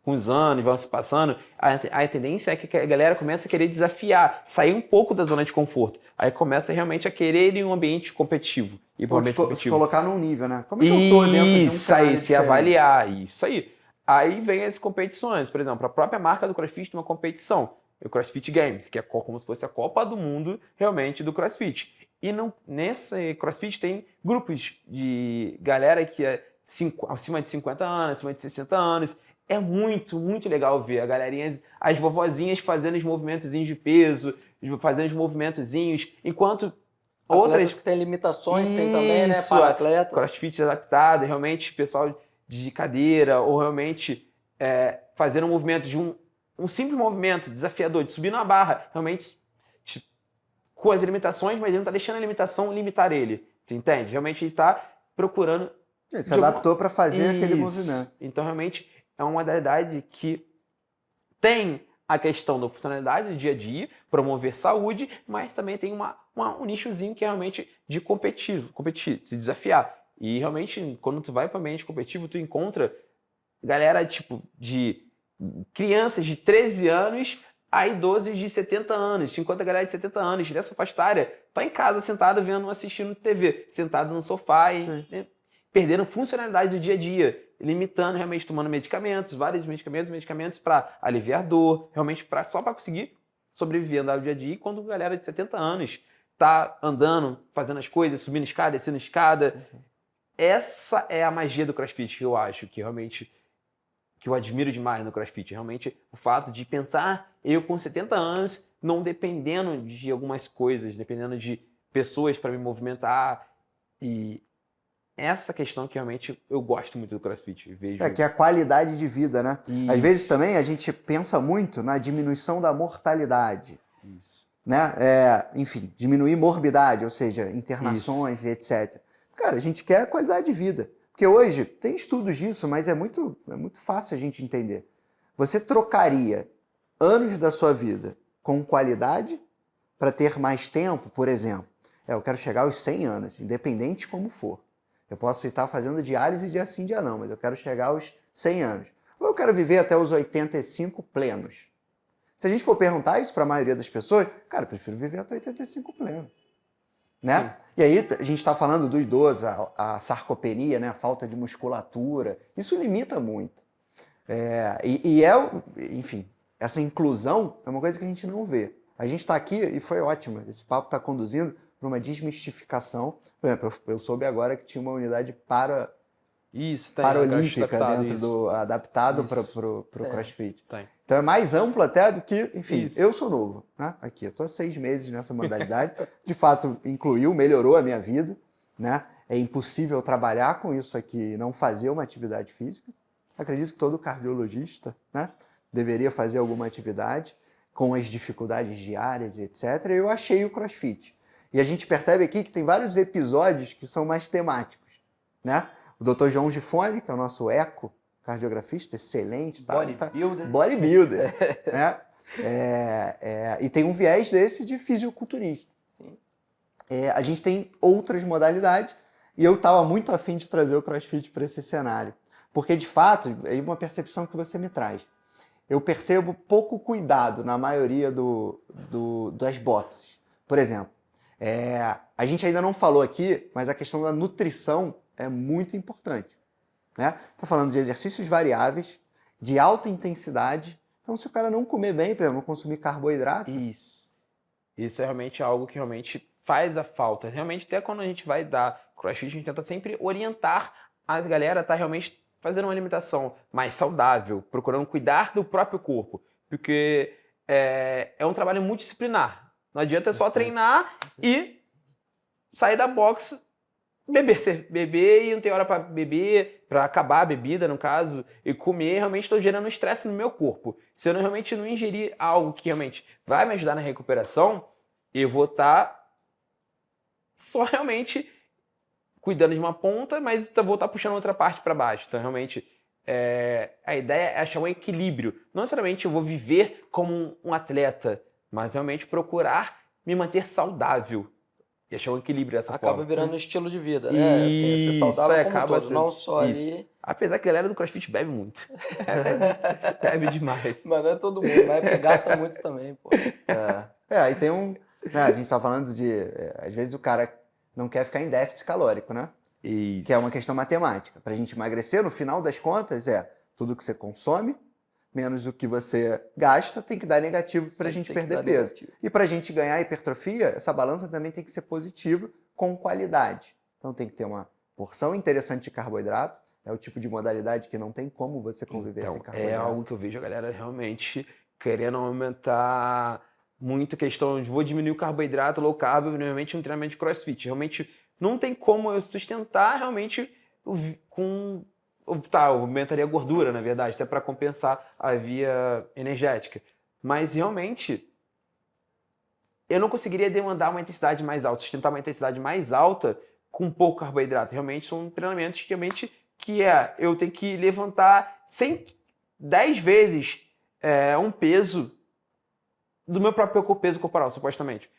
os anos, vão se passando, a tendência é que a galera começa a querer desafiar, sair um pouco da zona de conforto. Aí começa realmente a querer ir em um ambiente competitivo. Ir para um Ou ambiente se competitivo. colocar num nível, né? Como é que eu tô dentro de um Isso cenário aí, se diferente? avaliar, isso aí. Aí vem as competições, por exemplo, a própria marca do CrossFit tem uma competição, o CrossFit Games, que é como se fosse a Copa do Mundo realmente do CrossFit. E nesse CrossFit tem grupos de galera que é acima de 50 anos, acima de 60 anos. É muito, muito legal ver a galerinha, as vovozinhas fazendo os movimentozinhos de peso, fazendo os movimentozinhos, enquanto Atletas que têm limitações tem também, né? Isso, Para atletas. CrossFit adaptado, realmente pessoal de cadeira, ou realmente fazendo um movimento de um simples movimento desafiador, de subir na barra, realmente tipo, com as limitações, mas ele não está deixando a limitação limitar ele, tu entende? Realmente ele está procurando... Ele se adaptou para fazer aquele movimento. Então realmente é uma modalidade que tem a questão da funcionalidade do dia a dia, promover saúde, mas também tem um nichozinho que é realmente de competir, se desafiar. E realmente, quando tu vai para o ambiente competitivo, tu encontra galera tipo de crianças de 13 anos a idosos de 70 anos. Tu encontra a galera de 70 anos dessa faixa etária, tá em casa sentado assistindo TV, sentado no sofá e perdendo funcionalidade do dia a dia, limitando, realmente tomando medicamentos, vários medicamentos para aliviar dor, realmente só para conseguir sobreviver, andar no dia a dia. E quando a galera de 70 anos tá andando, fazendo as coisas, subindo escada, descendo escada, essa é a magia do CrossFit que eu acho, que realmente que eu admiro demais no CrossFit. Realmente o fato de pensar eu com 70 anos, não dependendo de algumas coisas, dependendo de pessoas para me movimentar, e essa questão que realmente eu gosto muito do CrossFit. Vejo... Que é a qualidade de vida, né? Isso. Às vezes também a gente pensa muito na diminuição da mortalidade. Isso. Né? Enfim, diminuir morbidade, ou seja, internações e etc. Cara, a gente quer qualidade de vida. Porque hoje tem estudos disso, mas é muito fácil a gente entender. Você trocaria anos da sua vida com qualidade para ter mais tempo, por exemplo. Eu quero chegar aos 100 anos, independente de como for. Eu posso estar fazendo diálise dia sim, dia não, mas eu quero chegar aos 100 anos. Ou eu quero viver até os 85 plenos. Se a gente for perguntar isso para a maioria das pessoas, cara, eu prefiro viver até 85 plenos. Né? E aí a gente está falando do idoso, a sarcopenia, né? A falta de musculatura. Isso limita muito. Enfim, essa inclusão é uma coisa que a gente não vê. A gente está aqui e foi ótimo. Esse papo está conduzindo para uma desmistificação. Por exemplo, eu soube agora que tinha uma unidade paralímpica dentro adaptado para o CrossFit. Tem. Então é mais amplo até do que, enfim, eu sou novo, né? Aqui, eu estou há 6 meses nessa modalidade. De fato, melhorou a minha vida, né? É impossível trabalhar com isso aqui e não fazer uma atividade física. Acredito que todo cardiologista, né, deveria fazer alguma atividade com as dificuldades diárias e etc. Eu achei o CrossFit. E a gente percebe aqui que tem vários episódios que são mais temáticos, né? O Dr. João Gifone, que é o nosso cardiografista, excelente. Bodybuilder. Né? E tem um viés desse de fisiculturista. Sim. A gente tem outras modalidades e eu estava muito afim de trazer o CrossFit para esse cenário. Porque, de fato, é uma percepção que você me traz. Eu percebo pouco cuidado na maioria das boxes. Por exemplo, a gente ainda não falou aqui, mas a questão da nutrição é muito importante. Né? Está falando de exercícios variáveis, de alta intensidade. Então, se o cara não comer bem, por exemplo, não consumir carboidrato... Isso é realmente algo que realmente faz a falta. Realmente, até quando a gente vai dar CrossFit, a gente tenta sempre orientar a galera a estar realmente fazendo uma alimentação mais saudável, procurando cuidar do próprio corpo. Porque é um trabalho multidisciplinar. Não adianta só treinar e sair da box, beber e não tem hora para beber, para acabar a bebida, no caso, e comer. Realmente estou gerando estresse no meu corpo. Se eu realmente não ingerir algo que realmente vai me ajudar na recuperação, eu vou estar só realmente cuidando de uma ponta, mas vou estar puxando outra parte para baixo. Então, realmente, a ideia é achar um equilíbrio. Não necessariamente eu vou viver como um atleta, mas realmente procurar me manter saudável e achar um equilíbrio dessa Acaba forma. virando um estilo de vida, né? Assim, ser saudável como acaba todo, não só isso. ali. Apesar que a galera do CrossFit bebe muito. Bebe demais. Mas não é todo mundo, mas é porque gasta muito também, pô. Aí tem né, a gente tá falando de... às vezes o cara não quer ficar em déficit calórico, né? Isso. Que é uma questão matemática. Pra gente emagrecer, no final das contas, tudo que você consome, menos o que você gasta, tem que dar negativo pra gente perder peso. E pra gente ganhar hipertrofia, essa balança também tem que ser positiva com qualidade. Então tem que ter uma porção interessante de carboidrato. É o tipo de modalidade que não tem como você conviver sem carboidrato. É algo que eu vejo a galera realmente querendo aumentar muito a questão de vou diminuir o carboidrato, low carb, normalmente um treinamento de CrossFit. Realmente não tem como eu sustentar realmente com... eu aumentaria a gordura, na verdade, até para compensar a via energética. Mas realmente eu não conseguiria demandar uma intensidade mais alta, sustentar uma intensidade mais alta com pouco carboidrato. Realmente são treinamentos que realmente eu tenho que levantar 10 vezes um peso do meu próprio peso corporal, supostamente.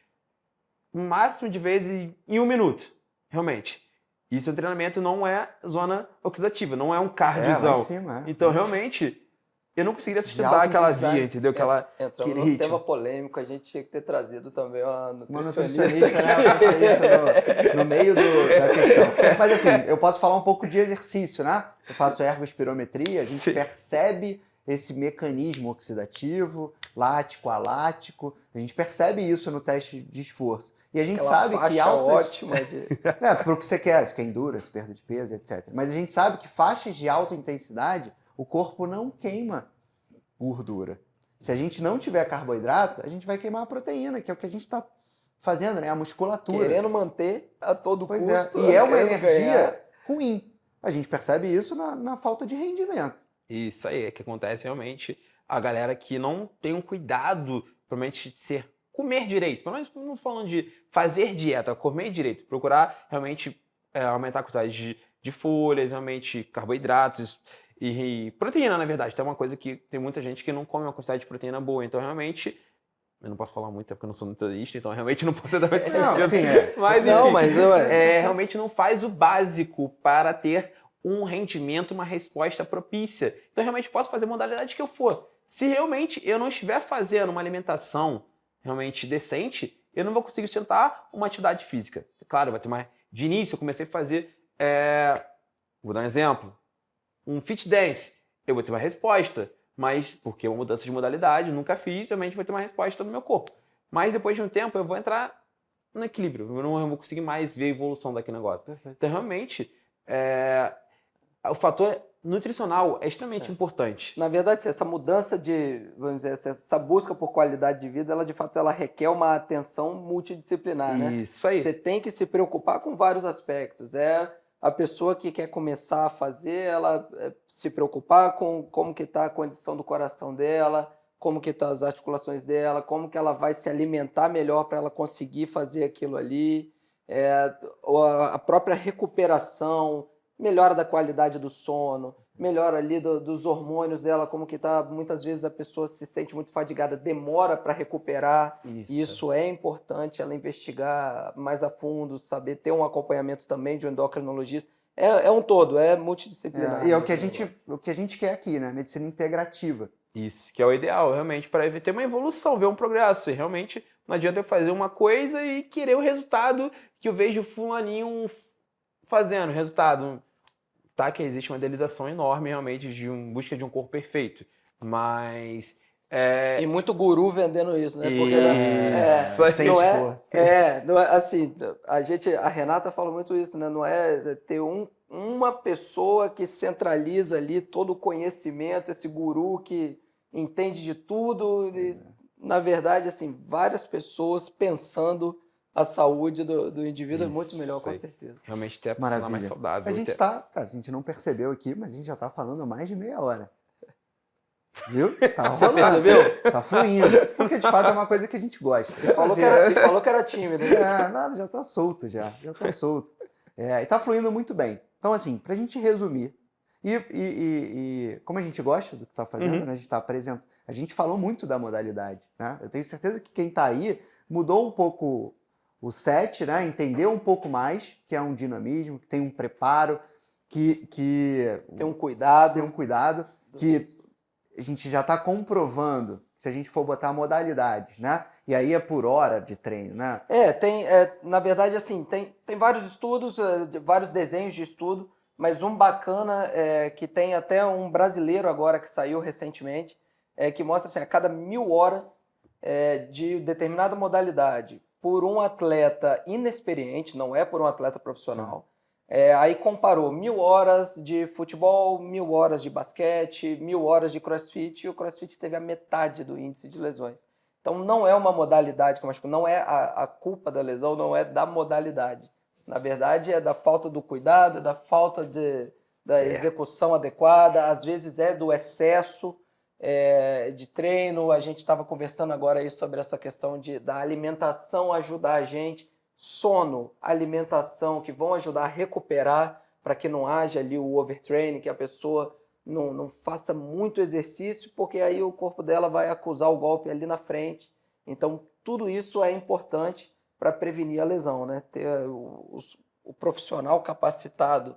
O máximo de vezes em 1 minuto, realmente. Isso é um treinamento, não é zona oxidativa, não é um cardiozão. Então, realmente, eu não conseguiria sustentar aquela via, entendeu? Entrando no tema polêmico, a gente tinha que ter trazido também uma nutricionista. Né? Isso no meio da questão. Mas assim, eu posso falar um pouco de exercício, né? Eu faço ergospirometria, a gente percebe esse mecanismo oxidativo, lático, alático, a gente percebe isso no teste de esforço. E a gente sabe que ótima para o que você quer, se quer endurance, perda de peso, etc. Mas a gente sabe que faixas de alta intensidade, o corpo não queima gordura. Se a gente não tiver carboidrato, a gente vai queimar a proteína, que é o que a gente está fazendo, né? A musculatura. Querendo manter a todo custo. E é uma energia ruim. A gente percebe isso na falta de rendimento. Isso aí, é que acontece realmente a galera que não tem um cuidado, provavelmente, de comer direito. Pelo menos não falando de fazer dieta, comer direito. Procurar realmente aumentar a quantidade de folhas, realmente carboidratos e proteína, na verdade. Tem uma coisa que tem muita gente que não come uma quantidade de proteína boa. Então, realmente, eu não posso falar muito porque eu não sou nutricionista, então realmente não posso dar muito sentido. Mas realmente não faz o básico para ter um rendimento, uma resposta propícia. Então, realmente, posso fazer a modalidade que eu for. Se realmente eu não estiver fazendo uma alimentação realmente decente, eu não vou conseguir sustentar uma atividade física. Claro, vai ter mais... De início, eu comecei a fazer... Vou dar um exemplo. Um fit dance. Eu vou ter uma resposta, mas porque é uma mudança de modalidade, nunca fiz, realmente vou ter uma resposta no meu corpo. Mas depois de um tempo, eu vou entrar no equilíbrio. Eu não vou conseguir mais ver a evolução daquele negócio. Perfeito. Então, realmente... o fator nutricional é extremamente importante. Na verdade, essa mudança vamos dizer, essa busca por qualidade de vida, ela de fato ela requer uma atenção multidisciplinar, né? Isso aí. Você tem que se preocupar com vários aspectos. A pessoa que quer começar a fazer, ela se preocupar com como que está a condição do coração dela, como que estão as articulações dela, como que ela vai se alimentar melhor para ela conseguir fazer aquilo ali, a própria recuperação, melhora da qualidade do sono, melhora ali dos hormônios dela, como que tá, muitas vezes a pessoa se sente muito fadigada, demora para recuperar. Isso é importante, ela investigar mais a fundo, saber ter um acompanhamento também de um endocrinologista. É um todo, é multidisciplinar. E é o que a gente quer aqui, né? Medicina integrativa. Isso, que é o ideal, realmente, para ter uma evolução, ver um progresso. E realmente não adianta eu fazer uma coisa e querer o resultado que eu vejo fulaninho fazendo, resultado. Tá, que existe uma idealização enorme realmente de busca de um corpo perfeito, mas... E muito guru vendendo isso, né? Porque sem esforço. Não é assim, a Renata fala muito isso, né? Não é ter uma pessoa que centraliza ali todo o conhecimento, esse guru que entende de tudo, na verdade, assim, várias pessoas pensando a saúde do indivíduo é muito melhor, com certeza. Realmente ter a pessoa mais saudável. A gente não percebeu aqui, mas a gente já está falando há mais de meia hora. Viu? Tá rolando. Você percebeu? Tá fluindo. Porque de fato é uma coisa que a gente gosta. Ele falou que era tímido. Nada, já tá solto já. Já tá solto. E tá fluindo muito bem. Então, assim, pra gente resumir, e como a gente gosta do que tá fazendo, né? A gente tá apresentando, a gente falou muito da modalidade, né? Eu tenho certeza que quem tá aí mudou um pouco o set, né? Entendeu um pouco mais que é um dinamismo, que tem um preparo, que Tem um cuidado. tem um cuidado, que a gente já está comprovando, se a gente for botar modalidades, né? E aí é por hora de treino, né? Na verdade, assim, tem vários estudos, vários desenhos de estudo, mas um bacana que tem até um brasileiro agora que saiu recentemente, que mostra assim, a cada 1.000 horas de determinada modalidade por um atleta inexperiente, não é por um atleta profissional. Aí comparou 1.000 horas de futebol, 1.000 horas de basquete, 1.000 horas de crossfit, e o crossfit teve a metade do índice de lesões. Então não é uma modalidade, não é a culpa da lesão, não é da modalidade. Na verdade é da falta do cuidado, da falta da execução adequada, às vezes é do excesso de treino. A gente estava conversando agora aí sobre essa questão da alimentação ajudar a gente. Sono, alimentação, que vão ajudar a recuperar para que não haja ali o overtraining, que a pessoa não faça muito exercício, porque aí o corpo dela vai acusar o golpe ali na frente. Então, tudo isso é importante para prevenir a lesão, né? Ter o profissional capacitado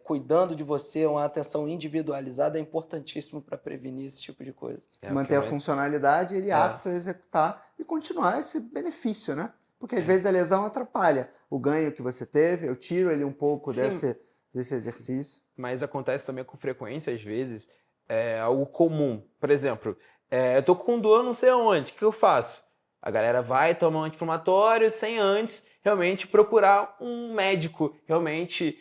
cuidando de você, uma atenção individualizada é importantíssimo para prevenir esse tipo de coisa. Manter a funcionalidade, ele apto a executar e continuar esse benefício, né? Porque às vezes a lesão atrapalha o ganho que você teve, eu tiro ele um pouco desse exercício. Mas acontece também com frequência, às vezes, algo comum. Por exemplo, eu tô com dor não sei aonde, o que eu faço? A galera vai tomar um anti-inflamatório sem antes realmente procurar um médico, realmente...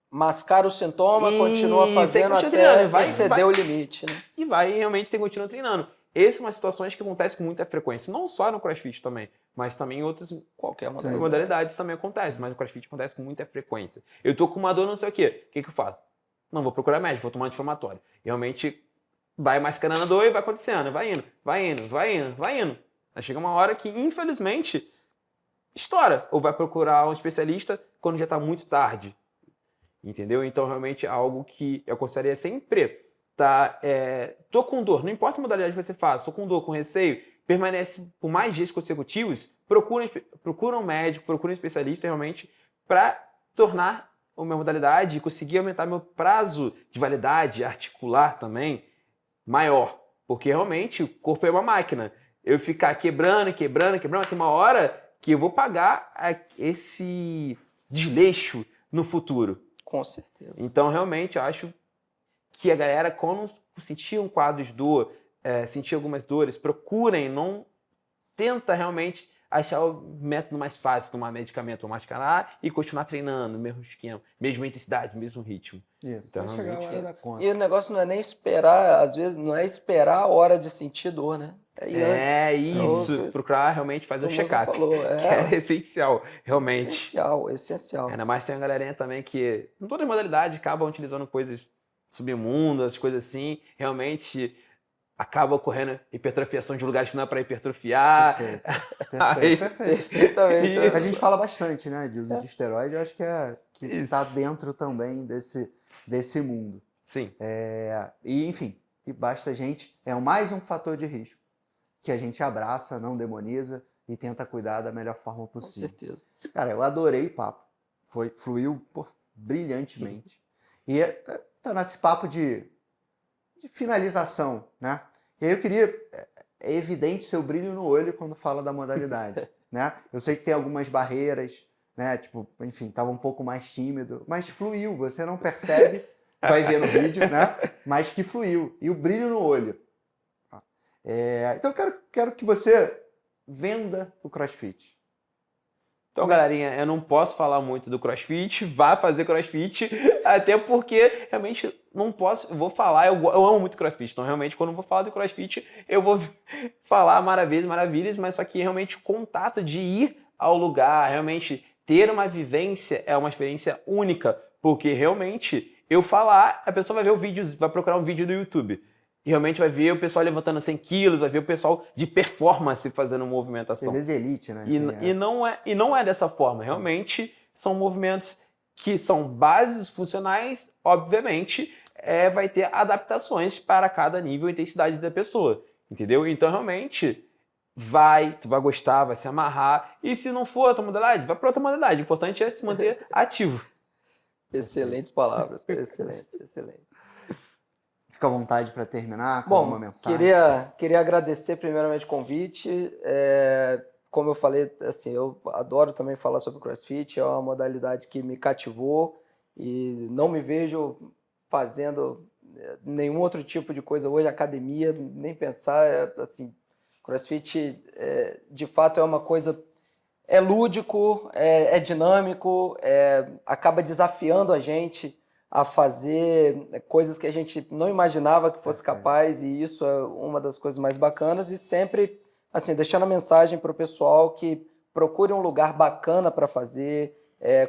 Mascara o sintoma, continua fazendo treinando, até exceder o limite, né? E vai realmente continua treinando. Essas são as situações que acontecem com muita frequência, não só no CrossFit também, mas também em outras modalidades também acontece, mas no CrossFit acontece com muita frequência. Eu tô com uma dor não sei o quê, o que eu faço? Não vou procurar médico, vou tomar anti-inflamatório. Realmente vai mascarando a dor e vai acontecendo, vai indo. Aí chega uma hora que, infelizmente, estoura, ou vai procurar um especialista quando já está muito tarde. Entendeu? Então, realmente, é algo que eu aconselharia sempre. Tô com dor, não importa a modalidade que você faz, tô com dor, com receio, permanece por mais dias consecutivos, procura um médico, procura um especialista realmente para tornar a minha modalidade e conseguir aumentar meu prazo de validade articular também maior. Porque realmente o corpo é uma máquina. Eu ficar quebrando, tem uma hora que eu vou pagar esse desleixo no futuro. Com certeza. Então, realmente, eu acho que a galera, quando sentir um quadro de dor, sentir algumas dores, procurem, não tenta realmente achar o método mais fácil, tomar medicamento ou mascarar e continuar treinando, mesmo esquema, mesma intensidade, mesmo ritmo. Isso, então, vai chegar a hora da conta. E o negócio não é nem esperar, às vezes, não é esperar a hora de sentir dor, né? Isso. Procurar realmente fazer um check-up, que é essencial, realmente. Essencial. Ainda mais tem uma galerinha também que, em toda modalidade, acabam utilizando coisas submundas, coisas assim, realmente acaba ocorrendo hipertrofiação de lugares que não é para hipertrofiar. Perfeito. Perfeitamente. A gente fala bastante, né, de uso de esteroide, eu acho que está dentro também desse mundo. Sim. E, enfim, basta a gente, mais um fator de risco que a gente abraça, não demoniza e tenta cuidar da melhor forma possível. Com certeza. Cara, eu adorei o papo. Fluiu brilhantemente. E tá nesse papo de finalização, né? E aí eu queria... É evidente seu brilho no olho quando fala da modalidade, né? Eu sei que tem algumas barreiras, né? Tipo, enfim, tava um pouco mais tímido, mas fluiu. Você não percebe, vai ver no vídeo, né? Mas que fluiu. E o brilho no olho. Então eu quero que você venda o CrossFit. Então, galerinha, eu não posso falar muito do CrossFit, vá fazer CrossFit, até porque realmente não posso, eu vou falar, eu amo muito CrossFit, então realmente quando eu vou falar do CrossFit, eu vou falar maravilhas, mas só que realmente o contato de ir ao lugar, realmente ter uma vivência é uma experiência única, porque realmente eu falar, a pessoa vai ver o vídeo, vai procurar um vídeo do YouTube. E realmente vai ver o pessoal levantando 100 quilos, vai ver o pessoal de performance fazendo movimentação. Às vezes elite, né? E não é dessa forma. Realmente são movimentos que são bases funcionais, obviamente, vai ter adaptações para cada nível e intensidade da pessoa, entendeu? Então, realmente, tu vai gostar, vai se amarrar, e se não for outra modalidade, vai para outra modalidade. O importante é se manter ativo. Excelentes palavras, excelente, excelente. Fica à vontade para terminar com uma Bom, mensagem. queria agradecer primeiramente o convite. Como eu falei, assim, eu adoro também falar sobre CrossFit, é uma modalidade que me cativou e não me vejo fazendo nenhum outro tipo de coisa hoje, academia, nem pensar, assim, CrossFit de fato é uma coisa, é lúdico, é dinâmico, acaba desafiando a gente a fazer coisas que a gente não imaginava que fosse capaz, e isso é uma das coisas mais bacanas, e sempre, assim, deixando a mensagem para o pessoal que procure um lugar bacana para fazer,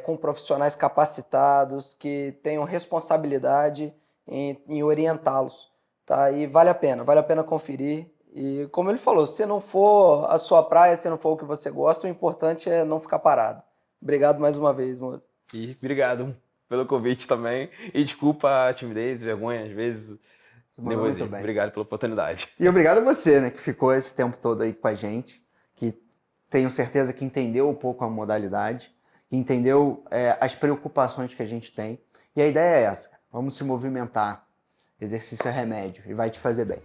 com profissionais capacitados, que tenham responsabilidade em orientá-los, tá? E vale a pena conferir. E como ele falou, se não for a sua praia, se não for o que você gosta, o importante é não ficar parado. Obrigado mais uma vez, moço. E obrigado pelo convite também. E desculpa a timidez, vergonha, às vezes. Muito bem. Obrigado pela oportunidade. E obrigado a você, né, que ficou esse tempo todo aí com a gente, que tenho certeza que entendeu um pouco a modalidade, que entendeu as preocupações que a gente tem. E a ideia é essa, vamos se movimentar. Exercício é remédio e vai te fazer bem.